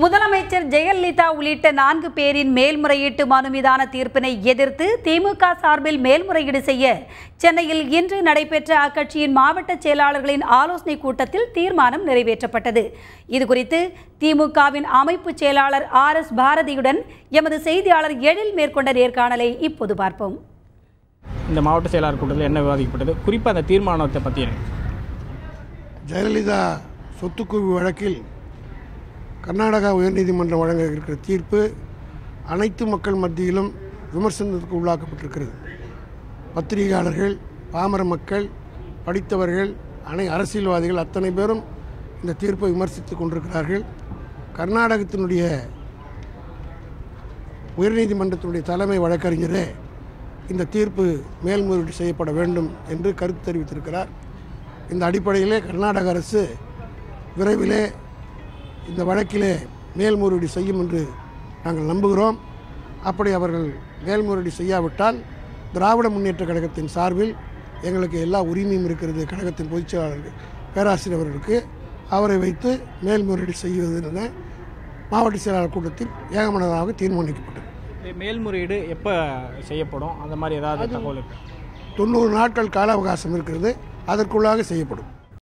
முதலமைச்சர் ஜெயலலிதா உள்ளிட்ட 4 பேரின் மேல்முறையீட்டு மனு மீதான தீர்ப்பினை எதிர்த்து திமுக சார்பில் மேல்முறையீடு செய்ய சென்னையில் இன்று நடைபெற்ற அக்கட்சியின் மாவட்ட செயலாளர்களின் ஆலோசனை கூட்டத்தில் தீர்மானம் நிறைவேற்றப்பட்டது. இதுகுறித்து திமுகவின் அமைப்பு செயலாளர் RS பாரதியுடன் எமது செய்தியாளர் எழில் மேற்கொண்ட நேர்காணலை இப்போது பார்ப்போம். இந்த மாவட்ட செயலாளர் கூட்டத்தில் என்ன விவாதிக்கப்பட்டது, குறிப்பாக அந்த தீர்மானத்தை பற்றி? ஜெயலலிதா சொத்துக்குவிப்பு வழக்கில் கர்நாடகா உயர்நீதிமன்றம் வழங்க இருக்கிற தீர்ப்பு அனைத்து மக்கள் மத்தியிலும் விமர்சனத்துக்கு உள்ளாக்கப்பட்டிருக்கிறது. பத்திரிகையாளர்கள், பாமர மக்கள், படித்தவர்கள், அரசியல்வாதிகள் அத்தனை பேரும் இந்த தீர்ப்பை விமர்சித்து கொண்டிருக்கிறார்கள். கர்நாடகத்தினுடைய உயர்நீதிமன்றத்தினுடைய தலைமை வழக்கறிஞரே இந்த தீர்ப்பு மேல்முறையீடு செய்யப்பட வேண்டும் என்று கருத்து தெரிவித்திருக்கிறார். இந்த அடிப்படையிலே கர்நாடக அரசு விரைவிலே இந்த வழக்கிலே மேல்முறையீடு செய்யும் என்று நாங்கள் நம்புகிறோம். அப்படி அவர்கள் மேல்முறையீடு செய்யாவிட்டால் திராவிட முன்னேற்ற கழகத்தின் சார்பில் எங்களுக்கு எல்லா உரிமையும் இருக்கிறது. கழகத்தின் பொதுச் செயலாளருக்கு பேராசிரியர் அவர்களுக்கு அவரை வைத்து மேல்முறையீடு செய்வது என மாவட்ட செயலாளர் கூட்டத்தில் ஏகமனதாக தீர்மானிக்கப்பட்டது. மேல்முறையீடு எப்போ செய்யப்படும்? அந்த மாதிரி ஏதாவது தகவல்? 90 நாட்கள் கால அவகாசம் இருக்கிறது, அதற்குள்ளாக செய்யப்படும்.